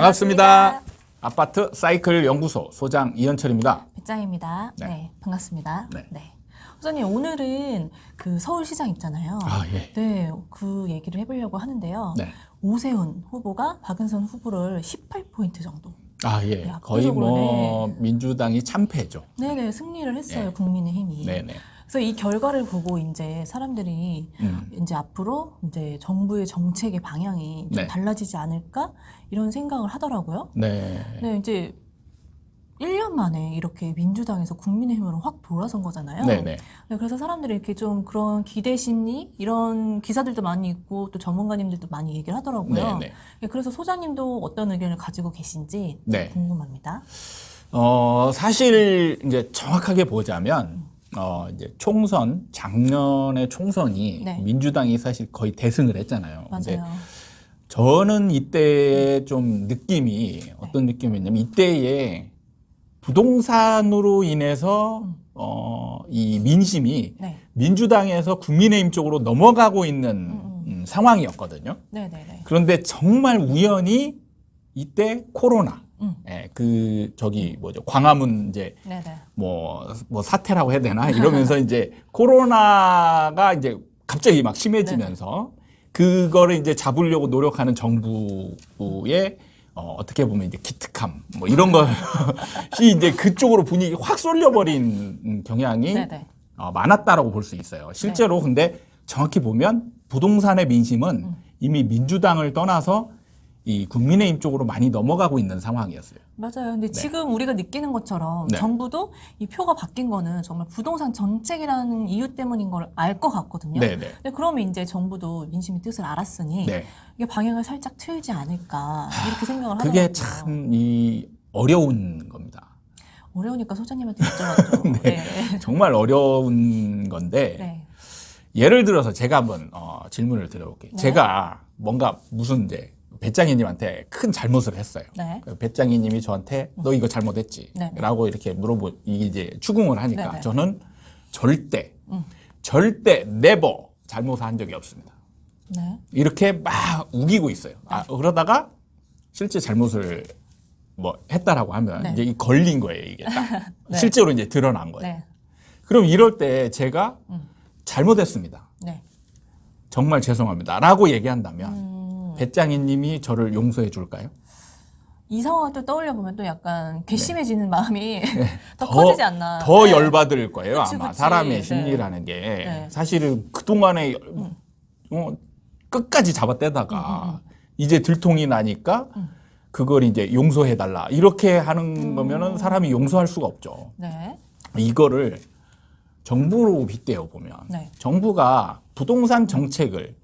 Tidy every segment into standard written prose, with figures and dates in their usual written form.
반갑습니다. 아파트 사이클 연구소 소장 이현철입니다. 배짱입니다. 네. 네, 반갑습니다. 네. 네. 소장님, 오늘은 그 서울시장 있잖아요. 아, 예. 네, 그 얘기를 해보려고 하는데요. 네. 오세훈 후보가 박은선 후보를 18포인트 정도. 아, 예. 네, 거의 압도적으로, 뭐 민주당이 참패죠. 네네, 승리를 했어요. 네. 국민의힘이. 네네. 그래서 이 결과를 보고 이제 사람들이 이제 앞으로 이제 정부의 정책의 방향이 좀 네. 달라지지 않을까 이런 생각을 하더라고요. 네. 네, 이제 1년 만에 이렇게 민주당에서 국민의힘으로 확 돌아선 거잖아요. 네네. 네, 그래서 사람들이 이렇게 좀 그런 기대 심리 이런 기사들도 많이 있고 또 전문가님들도 많이 얘기를 하더라고요. 네네. 네, 그래서 소장님도 어떤 의견을 가지고 계신지 네. 궁금합니다. 사실 이제 정확하게 보자면 이제 총선 작년에 총선이 네. 민주당이 사실 거의 대승을 했잖아요. 근데 맞아요. 저는 이때 좀 느낌이 어떤 느낌이었냐면 이때에 부동산으로 인해서 이 민심이 네. 민주당에서 국민의힘 쪽으로 넘어가고 있는 상황이었거든요. 네네네. 그런데 정말 우연히 이때 코로나, 예, 광화문 이제 네네. 뭐 사태라고 해야 되나 이러면서 이제 코로나가 이제 갑자기 막 심해지면서 그거를 이제 잡으려고 노력하는 정부의 어떻게 보면 이제 기특함 뭐 이런 것이 이제 그쪽으로 분위기 확 쏠려버린 경향이 네네. 많았다라고 볼 수 있어요. 실제로 근데 정확히 보면 부동산의 민심은 이미 민주당을 떠나서 이 국민의힘 쪽으로 많이 넘어가고 있는 상황이었어요. 맞아요. 근데 지금 우리가 느끼는 것처럼 네. 정부도 이 표가 바뀐 거는 정말 부동산 정책이라는 이유 때문인 걸 알 것 같거든요. 네네. 근데 그러면 이제 정부도 민심의 뜻을 알았으니 네. 이게 방향을 살짝 틀지 않을까 이렇게 생각을 하더라고요. 그게 참 어려운 겁니다. 어려우니까 소장님한테 여쭤봤죠. 네. 정말 어려운 건데 네. 예를 들어서 제가 한번 질문을 드려볼게요. 네. 제가 뭔가 무슨 이제 배짱이님한테 큰 잘못을 했어요. 네. 배짱이님이 저한테 너 이거 잘못했지? 네. 라고 이렇게 이게 이제 추궁을 하니까 네, 네. 저는 절대 never 잘못한 적이 없습니다. 네. 이렇게 막 우기고 있어요. 그러다가 실제 잘못을 뭐 했다라고 하면 네. 이제 이 걸린 거예요, 이게 딱. 네. 실제로 이제 드러난 거예요. 네. 그럼 이럴 때 제가 잘못했습니다. 네. 정말 죄송합니다. 라고 얘기한다면 배짱이님이 저를 용서해 줄까요? 이 상황을 또 떠올려 보면 또 약간 괘씸해지는 마음이 더 더- 커지지 않나. 더 네. 열받을 거예요. 그치, 아마 그치. 사람의 네. 심리라는 게 네. 사실은 그동안에 끝까지 잡아떼다가 이제 들통이 나니까 그걸 이제 용서해 달라 이렇게 하는 거면은 사람이 용서할 수가 없죠. 네. 이거를 정부로 빗대어 보면 네. 정부가 부동산 정책을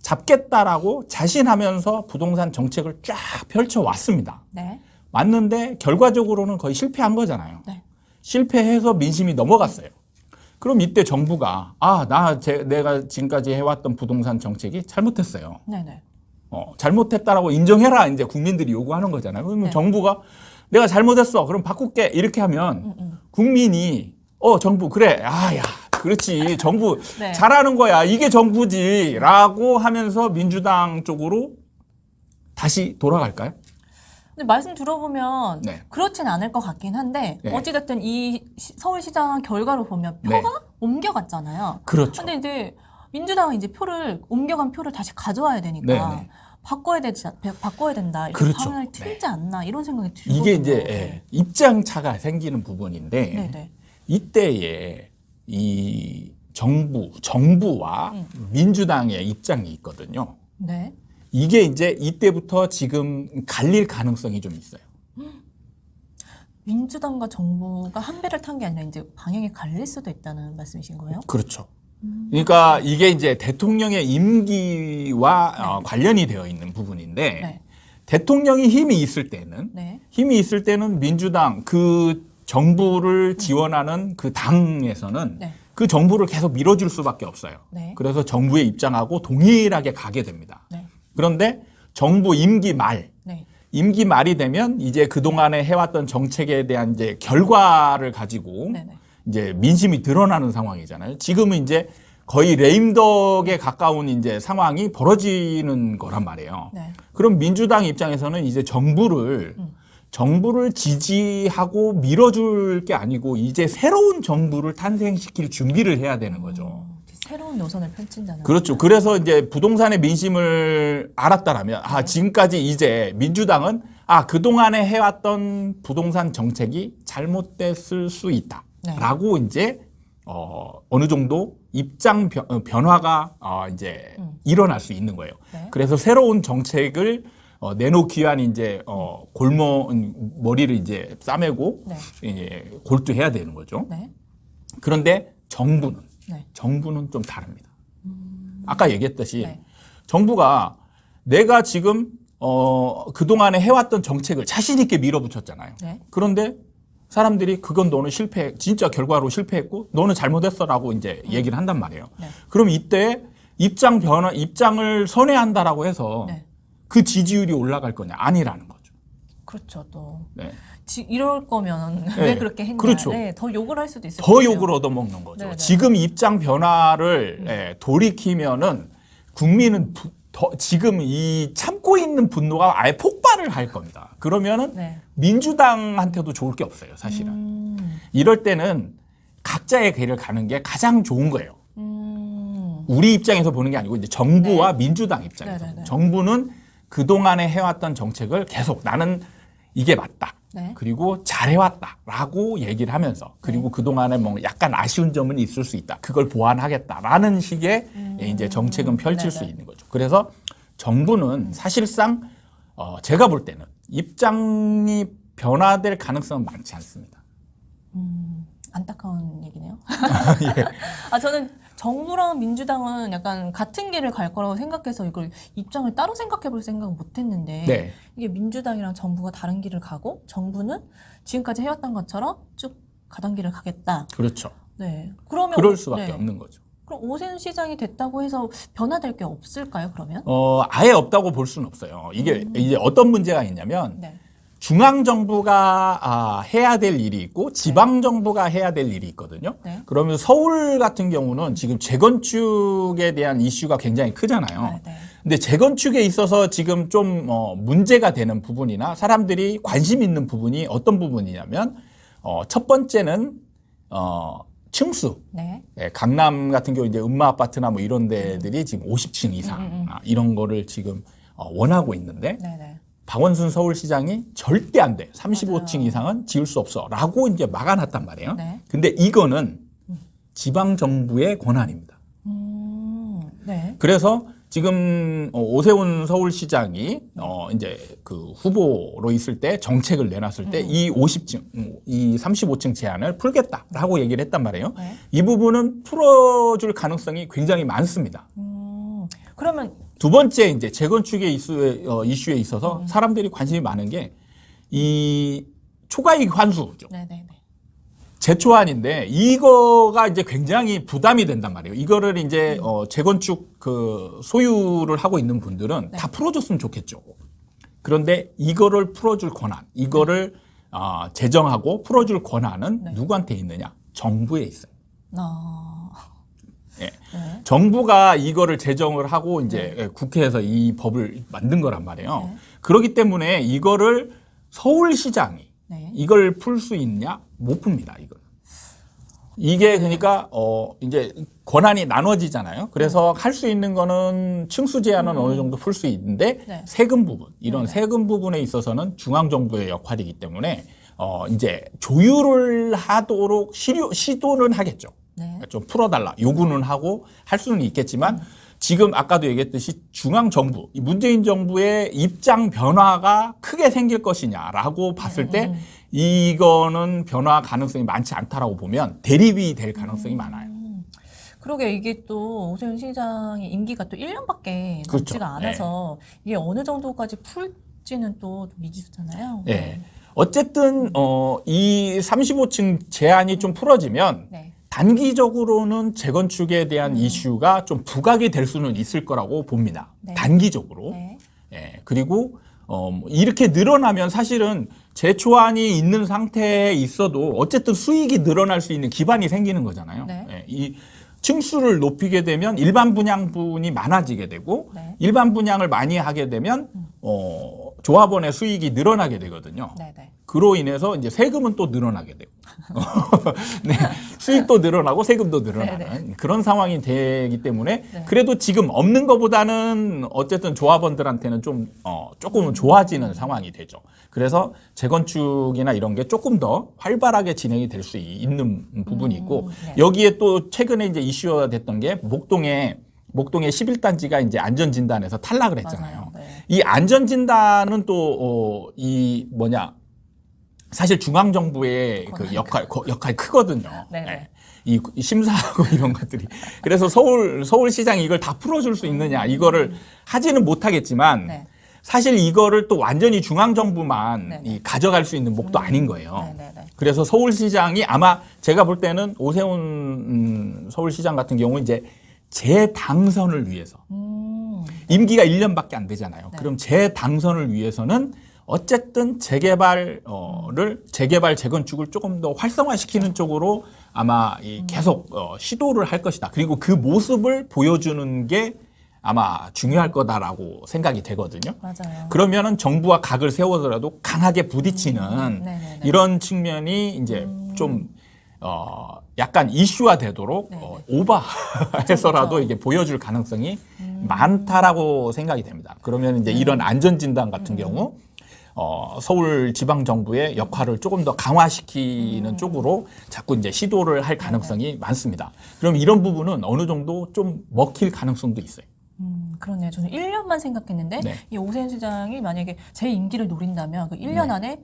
잡겠다라고 자신하면서 부동산 정책을 쫙 펼쳐왔습니다. 네. 맞는데 결과적으로는 거의 실패한 거잖아요. 네. 실패해서 민심이 넘어갔어요. 그럼 이때 정부가 내가 지금까지 해왔던 부동산 정책이 잘못했어요. 네네. 잘못했다라고 인정해라 이제 국민들이 요구하는 거잖아요. 그러면 네. 정부가 내가 잘못했어. 그럼 바꿀게 이렇게 하면 국민이 정부 그래. 야 그렇지. 정부 네. 잘하는 거야. 이게 정부지라고 하면서 민주당 쪽으로 다시 돌아갈까요? 근데 말씀 들어보면 네. 그렇진 않을 것 같긴 한데 네. 어찌됐든 이 서울시장 결과로 보면 네. 표가 옮겨갔잖아요. 그렇죠. 근데 이제 민주당은 이제 옮겨간 표를 다시 가져와야 되니까 네, 네. 바꿔야 된다. 이렇게 그렇죠. 방향을 틀지 않나 이런 생각이 들거든요. 이게 이제 입장 차가 생기는 부분인데 네네. 이때에 이 정부와 민주당의 입장이 있거든요. 네. 이게 이제 이때부터 지금 갈릴 가능성이 좀 있어요. 민주당과 정부가 한 배를 탄 게 아니라 이제 방향이 갈릴 수도 있다는 말씀이신 거예요? 그렇죠. 그러니까 이게 이제 대통령의 임기와 관련이 되어 있는 부분인데 네. 대통령이 힘이 있을 때는 민주당 그 정부를 지원하는 그 당에서는 네. 그 정부를 계속 밀어줄 수밖에 없어요. 네. 그래서 정부의 입장하고 동일하게 가게 됩니다. 네. 그런데 정부 임기 말이 되면 이제 그동안에 해왔던 정책에 대한 이제 결과를 가지고 네네. 이제 민심이 드러나는 상황이잖아요. 지금은 이제 거의 레임덕에 가까운 이제 상황이 벌어지는 거란 말이에요. 네. 그럼 민주당 입장에서는 이제 정부를 지지하고 밀어줄 게 아니고 이제 새로운 정부를 탄생시킬 준비를 해야 되는 거죠. 새로운 노선을 펼친다는. 그렇죠. 그래서 이제 부동산의 민심을 알았다라면, 지금까지 이제 민주당은, 그동안에 해왔던 부동산 정책이 잘못됐을 수 있다. 네. 라고 이제, 어느 정도 입장 변화가, 이제 일어날 수 있는 거예요. 네. 그래서 새로운 정책을 내놓기 위한 이제, 머리를 이제 싸매고, 네. 이제 골두해야 되는 거죠. 네. 그런데 정부는, 네. 정부는 좀 다릅니다. 아까 얘기했듯이 네. 정부가 내가 지금 그동안에 해왔던 정책을 자신 있게 밀어붙였잖아요. 네. 그런데 사람들이 그건 너는 진짜 결과로 실패했고 너는 잘못했어라고 이제 얘기를 한단 말이에요. 네. 그럼 이때 입장을 선회한다라고 해서 네. 그 지지율이 올라갈 거냐? 아니라는 거죠. 그렇죠. 또 네. 이럴 거면 네. 왜 그렇게 했냐. 그렇죠. 네, 더 욕을 할 수도 있을 것 더 같아요. 욕을 얻어먹는 거죠. 네네. 지금 입장 변화를 돌이키면은 국민은 지금 이 참고 있는 분노가 아예 폭발을 할 겁니다. 그러면은 네. 민주당한테도 좋을 게 없어요, 사실은. 이럴 때는 각자의 길을 가는 게 가장 좋은 거예요. 우리 입장에서 보는 게 아니고 이제 정부와 네. 민주당 입장에서. 네네네. 정부는 그동안에 해왔던 정책을 계속 나는 이게 맞다. 네. 그리고 잘해왔다라고 얘기를 하면서 그리고 그동안에 뭐 약간 아쉬운 점은 있을 수 있다. 그걸 보완하겠다라는 식의 이제 정책은 펼칠 수 네네. 있는 거죠. 그래서 정부는 사실상 제가 볼 때는 입장이 변화될 가능성은 많지 않습니다. 안타까운 얘기네요. 예. 저는 정부랑 민주당은 약간 같은 길을 갈 거라고 생각해서 이걸 입장을 따로 생각해 볼 생각은 못 했는데 네. 이게 민주당이랑 정부가 다른 길을 가고 정부는 지금까지 해왔던 것처럼 쭉 가던 길을 가겠다. 그렇죠. 네. 그러면 그럴 수밖에 네. 없는 거죠. 그럼 오세훈 시장이 됐다고 해서 변화될 게 없을까요, 그러면? 아예 없다고 볼 수는 없어요. 이게 이제 어떤 문제가 있냐면 네. 중앙정부가 해야 될 일이 있고 지방정부가 해야 될 일이 있거든요. 네. 그러면 서울 같은 경우는 지금 재건축에 대한 이슈가 굉장히 크잖아요. 네, 네. 근데 재건축에 있어서 지금 좀 문제가 되는 부분이나 사람들이 관심 있는 부분이 어떤 부분이냐면 첫 번째는 층수. 네. 네, 강남 같은 경우 이제 음마 아파트나 뭐 이런 데들이 지금 50층 이상 이런 거를 지금 원하고 있는데 네, 네. 박원순 서울시장이 절대 안 돼. 35층 맞아요. 이상은 지을 수 없어. 라고 이제 막아놨단 말이에요. 네. 근데 이거는 지방정부의 권한입니다. 네. 그래서 지금 오세훈 서울시장이 이제 그 후보로 있을 때 정책을 내놨을 때 이 50층, 이 35층 제한을 풀겠다라고 얘기를 했단 말이에요. 네. 이 부분은 풀어줄 가능성이 굉장히 많습니다. 그러면 두 번째 이제 재건축의 이슈에 있어서 사람들이 관심이 많은 게 이 초과이익 환수죠. 네, 네, 네. 제초안인데 이거가 이제 굉장히 부담이 된단 말이에요. 이거를 이제 재건축 그 소유를 하고 있는 분들은 네. 다 풀어줬으면 좋겠죠. 그런데 이거를 풀어줄 권한, 이거를 제정하고 풀어줄 권한은 네. 누구한테 있느냐? 정부에 있어요. 예. 네. 정부가 이거를 제정을 하고 이제 국회에서 이 법을 만든 거란 말이에요. 네. 그렇기 때문에 이거를 서울시장이 네. 이걸 풀 수 있냐? 못 풉니다, 이걸. 이게 그러니까 이제 권한이 나눠지잖아요. 그래서 할 수 있는 거는 층수 제한은 어느 정도 풀 수 있는데 네. 세금 부분, 이런 네. 세금 부분에 있어서는 중앙 정부의 역할이기 때문에 이제 조율을 하도록 시도는 하겠죠. 네. 좀 풀어달라 요구는 하고 할 수는 있겠지만 지금 아까도 얘기했듯이 중앙 정부, 문재인 정부의 입장 변화가 크게 생길 것이냐라고 봤을 때 이거는 변화 가능성이 많지 않다라고 보면 대립이 될 가능성이 많아요. 그러게 이게 또 오세훈 시장의 임기가 또 1년밖에 그렇죠. 남지가 않아서 이게 어느 정도까지 풀지는 또 미지수잖아요. 예. 어쨌든 이 35층 제한이 좀 풀어지면 네. 단기적으로는 재건축에 대한 이슈가 좀 부각이 될 수는 있을 거라고 봅니다. 네. 단기적으로. 네. 예. 그리고 이렇게 늘어나면 사실은 제초안이 있는 상태에 있어도 어쨌든 수익이 늘어날 수 있는 기반이 생기는 거잖아요. 네. 예. 이 층수를 높이게 되면 일반 분양분이 많아지게 되고 네. 일반 분양을 많이 하게 되면 조합원의 수익이 늘어나게 되거든요. 네네. 그로 인해서 이제 세금은 또 늘어나게 되고 네, 수익도 늘어나고 세금도 늘어나는 네네. 그런 상황이 되기 때문에 네. 그래도 지금 없는 것보다는 어쨌든 조합원들한테는 좀 조금은 좋아지는 상황이 되죠. 그래서 재건축이나 이런 게 조금 더 활발하게 진행이 될 수 있는 부분이 있고 네. 여기에 또 최근에 이제 이슈가 됐던 게 목동의 11단지가 이제 안전진단에서 탈락을 했잖아요. 맞아요. 네. 이 안전진단은 또 사실 중앙정부의 그 역할 크거든요. 네네. 네. 이 심사하고 이런 것들이. 그래서 서울시장이 이걸 다 풀어줄 수 있느냐, 이거를 하지는 못하겠지만, 네. 사실 이거를 또 완전히 중앙정부만 네네. 가져갈 수 있는 목도 아닌 거예요. 네네네. 그래서 서울시장이 아마 제가 볼 때는 오세훈 서울시장 같은 경우는 이제 재당선을 위해서 임기가 1년밖에 안 되잖아요. 네. 그럼 재당선을 위해서는 어쨌든 재개발, 재건축을 조금 더 활성화시키는 쪽으로 아마 계속 시도를 할 것이다. 그리고 그 모습을 보여주는 게 아마 중요할 거다라고 생각이 되거든요. 맞아요. 그러면은 정부와 각을 세워서라도 강하게 부딪히는 네네네. 이런 측면이 이제 좀 약간 이슈화 되도록 네네. 오버해서라도 그렇죠. 이게 보여줄 가능성이 많다라고 생각이 됩니다. 그러면 이제 이런 안전진단 같은 경우 서울지방정부의 역할을 조금 더 강화시키는 쪽으로 자꾸 이제 시도를 할 가능성이 많습니다. 그럼 이런 부분은 어느 정도 좀 먹힐 가능성도 있어요. 그렇네요. 저는 1년만 생각했는데 네. 이 오세훈 시장이 만약에 제 임기를 노린다면 그 1년 네. 안에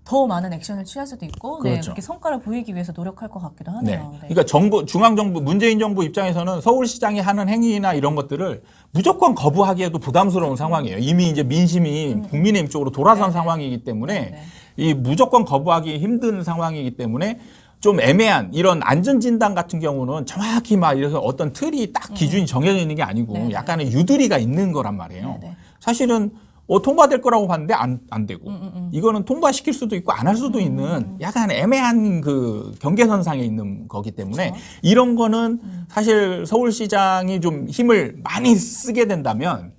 더 많은 액션을 취할 수도 있고 네, 그렇죠. 그렇게 성과를 보이기 위해서 노력할 것 같기도 네. 하네요. 네. 그러니까 중앙정부, 문재인 정부 입장에서는 서울시장이 하는 행위나 이런 것들을 무조건 거부하기에도 부담스러운 상황이에요. 이미 이제 민심이 국민의힘 쪽으로 돌아선 네네. 상황이기 때문에 네네. 이 무조건 거부하기 힘든 상황이기 때문에 좀 애매한 이런 안전진단 같은 경우는 정확히 막 이래서 어떤 틀이 딱 기준이 정해져 있는 게 아니고 네네. 약간의 유두리가 있는 거란 말이에요. 네네. 사실은 통과될 거라고 봤는데 안 되고 이거는 통과시킬 수도 있고 안 할 수도 있는 약간 애매한 그 경계선상에 있는 거기 때문에 그렇죠. 이런 거는 사실 서울시장이 좀 힘을 많이 쓰게 된다면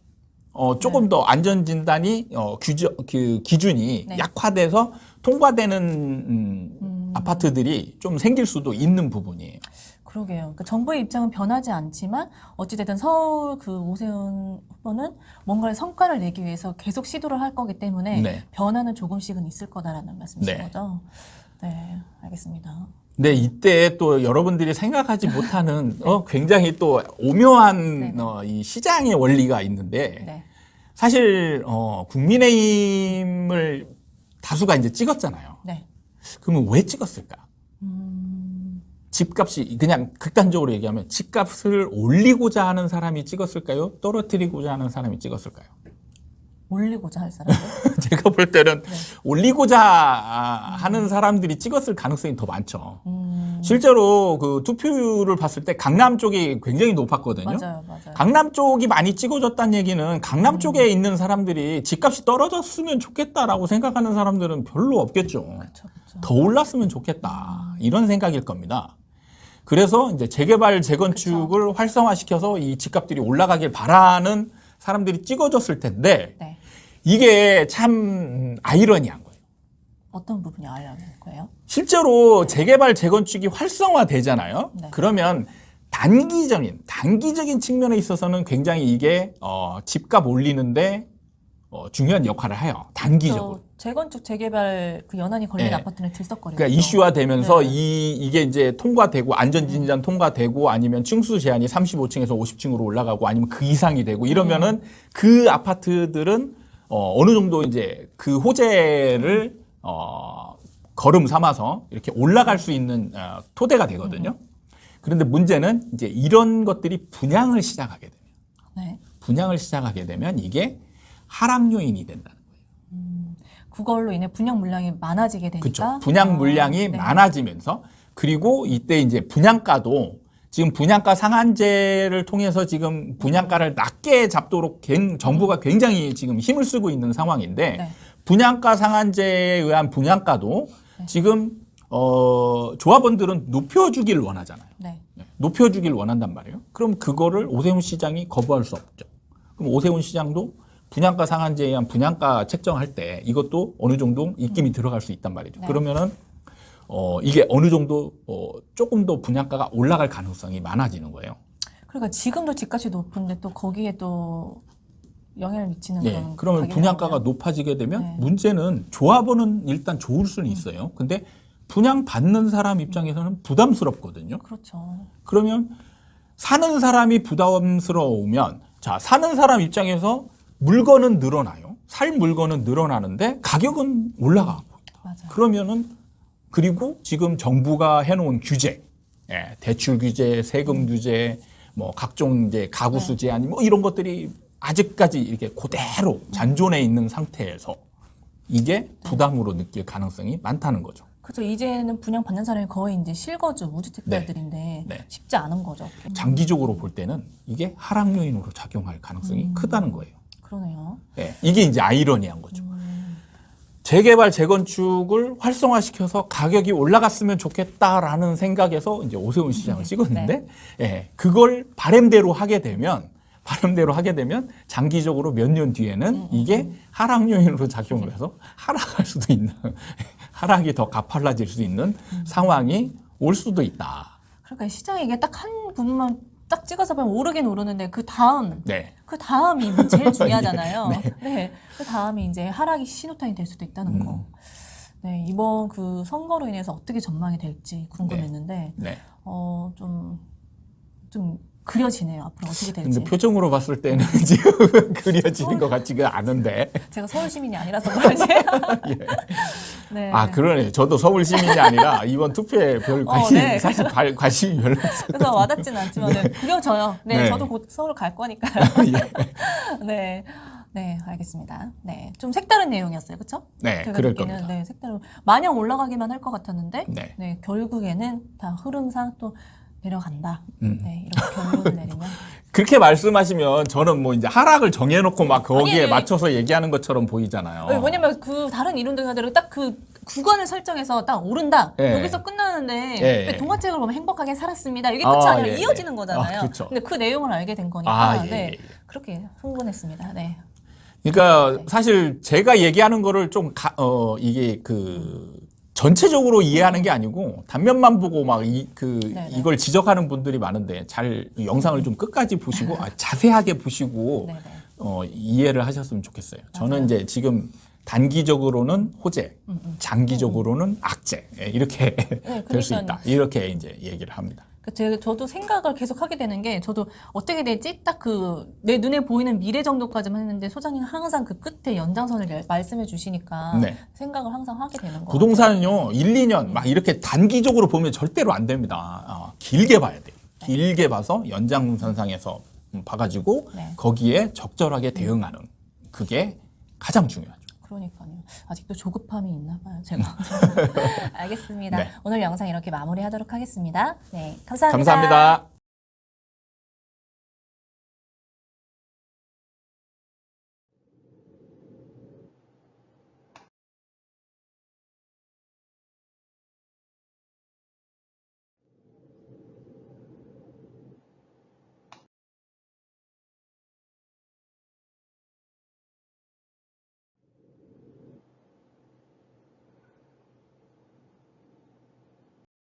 조금 더 안전진단이 그 기준이 네. 약화돼서 통과되는 아파트들이 좀 생길 수도 있는 부분이에요. 그러게요. 그러니까 정부의 입장은 변하지 않지만 어찌됐든 서울 그 오세훈 후보는 뭔가를 성과를 내기 위해서 계속 시도를 할 거기 때문에 네. 변화는 조금씩은 있을 거다라는 말씀이신 네. 거죠? 네, 알겠습니다. 네, 이때 또 여러분들이 생각하지 못하는 굉장히 또 오묘한 네. 이 시장의 원리가 있는데 네. 사실 국민의힘을 다수가 이제 찍었잖아요. 네. 그러면 왜 찍었을까? 집값이 그냥 극단적으로 얘기하면 집값을 올리고자 하는 사람이 찍었을까요? 떨어뜨리고자 하는 사람이 찍었을까요? 올리고자 할 사람들. 제가 볼 때는 올리고자 하는 사람들이 찍었을 가능성이 더 많죠. 실제로 그 투표율을 봤을 때 강남 쪽이 굉장히 높았거든요. 맞아요, 맞아요. 강남 쪽이 많이 찍어졌다는 얘기는 강남 쪽에 있는 사람들이 집값이 떨어졌으면 좋겠다라고 생각하는 사람들은 별로 없겠죠. 그쵸, 그쵸. 더 올랐으면 좋겠다. 이런 생각일 겁니다. 그래서 이제 재개발, 재건축을 활성화시켜서 이 집값들이 올라가길 바라는 사람들이 찍어줬을 텐데 네. 이게 참 아이러니한 거예요. 어떤 부분이 알려는 거예요? 실제로 재개발, 재건축이 활성화되잖아요. 네. 그러면 단기적인 측면에 있어서는 굉장히 이게 집값 올리는데 중요한 역할을 해요. 단기적으로. 재건축, 재개발 그 연한이 걸린 네. 아파트는 들썩거리죠. 그러니까 이슈화되면서 네. 이게 이제 통과되고 안전진단 통과되고 아니면 층수 제한이 35층에서 50층으로 올라가고 아니면 그 이상이 되고 이러면은 그 아파트들은 어느 정도 이제 그 호재를 걸음 삼아서 이렇게 올라갈 수 있는 토대가 되거든요. 그런데 문제는 이제 이런 것들이 분양을 시작하게 되면 네. 분양을 시작하게 되면 이게 하락 요인이 된다는 거예요. 그걸로 인해 분양 물량이 많아지게 되니까. 그렇죠. 분양 물량이 네. 많아지면서 그리고 이때 이제 분양가도 지금 분양가 상한제를 통해서 지금 분양가를 낮게 잡도록 정부가 굉장히 지금 힘을 쓰고 있는 상황인데 네. 분양가 상한제에 의한 분양가도 지금 조합원들은 높여주길 원하잖아요. 네. 높여주길 원한단 말이에요. 그럼 그거를 오세훈 시장이 거부할 수 없죠. 그럼 오세훈 시장도 분양가 상한제에 의한 분양가 책정할 때 이것도 어느 정도 입김이 들어갈 수 있단 말이죠. 네. 그러면은 이게 어느 정도 조금 더 분양가가 올라갈 가능성이 많아지는 거예요. 그러니까 지금도 집값이 높은데 또 거기에 또 영향을 미치는 예, 그런 그러면 가격이 분양가가 나오면. 높아지게 되면 네. 문제는 조합원은 일단 좋을 수는 있어요. 근데 분양 받는 사람 입장에서는 부담스럽거든요. 그렇죠. 그러면 사는 사람이 부담스러우면 자, 사는 사람 입장에서 물건은 늘어나요. 살 물건은 늘어나는데 가격은 올라가고 있다. 맞아요. 그러면은 그리고 지금 정부가 해놓은 규제, 대출 규제, 세금 규제, 뭐 각종 이제 가구 수제 아니 뭐 이런 것들이 아직까지 이렇게 그대로 잔존해 있는 상태에서 이게 부담으로 느낄 가능성이 많다는 거죠. 그렇죠. 이제는 분양 받는 사람이 거의 이제 실거주 무주택자들인데 네. 쉽지 않은 거죠. 장기적으로 볼 때는 이게 하락 요인으로 작용할 가능성이 크다는 거예요. 그러네요. 네, 이게 이제 아이러니한 거죠. 재개발, 재건축을 활성화시켜서 가격이 올라갔으면 좋겠다라는 생각에서 이제 오세훈 시장을 찍었는데, 그걸 바람대로 하게 되면 장기적으로 몇 년 뒤에는 이게 하락 요인으로 작용을 해서 하락할 수도 있는, 하락이 더 가팔라질 수 있는 상황이 올 수도 있다. 그러니까 시장에 이게 딱 한 부분만 딱 찍어서 보면 오르긴 오르는데 그 다음이 제일 중요하잖아요. 네. 그 다음이 이제 하락이 신호탄이 될 수도 있다는 거. 네, 이번 그 선거로 인해서 어떻게 전망이 될지 궁금했는데, 좀 그려지네요. 앞으로 어떻게 될지. 근데 표정으로 봤을 때는 지금 그려지는 것 같지가 않은데. 제가 서울 시민이 아니라서 그러지. 네. 아, 그러네. 저도 서울 시민이 아니라 이번 투표에 별 관심이, 사실 관심이 별로 없어요. 그래서 와닿지는 않지만, 그려져요. 네, 저도 곧 서울 갈 거니까요. 네. 네, 알겠습니다. 네, 좀 색다른 내용이었어요, 그렇죠? 네, 그럴 겁니다. 네, 색다른. 마냥 올라가기만 할 것 같았는데, 네, 결국에는 다 흐름상 또 내려간다. 네, 이렇게 결론을 내리면. 그렇게 말씀하시면 저는 뭐 이제 하락을 정해놓고 막 거기에 맞춰서 얘기하는 것처럼 보이잖아요. 왜냐면 그 다른 이론들과대로 딱 그 구간을 설정해서 딱 오른다. 여기서 끝나는데 왜 동화책을 보면 행복하게 살았습니다. 이게 끝이 아니라 이어지는 거잖아요. 그렇죠. 근데 그 내용을 알게 된 거니까 그렇게 흥분했습니다. 네. 그러니까 사실 제가 얘기하는 거를 좀 이게 전체적으로 이해하는 게 아니고 단면만 보고 막 이걸 지적하는 분들이 많은데 잘 영상을 좀 끝까지 보시고 자세하게 보시고 이해를 하셨으면 좋겠어요. 저는 이제 지금 단기적으로는 호재, 장기적으로는 악재 이렇게 될 수 있다. 이렇게 이제 얘기를 합니다. 저도 생각을 계속 하게 되는 게 저도 어떻게 되지? 딱 내 눈에 보이는 미래 정도까지만 했는데 소장님은 항상 그 끝에 연장선을 말씀해 주시니까 생각을 항상 하게 되는 거예요. 부동산은요, 1, 2년 막 이렇게 단기적으로 보면 절대로 안 됩니다. 길게 봐야 돼요. 길게 봐서 연장선상에서 봐가지고 거기에 적절하게 대응하는 그게 가장 중요하죠. 그러니까요. 아직도 조급함이 있나 봐요, 제가. 알겠습니다. 오늘 영상 이렇게 마무리하도록 하겠습니다. 네, 감사합니다. 감사합니다.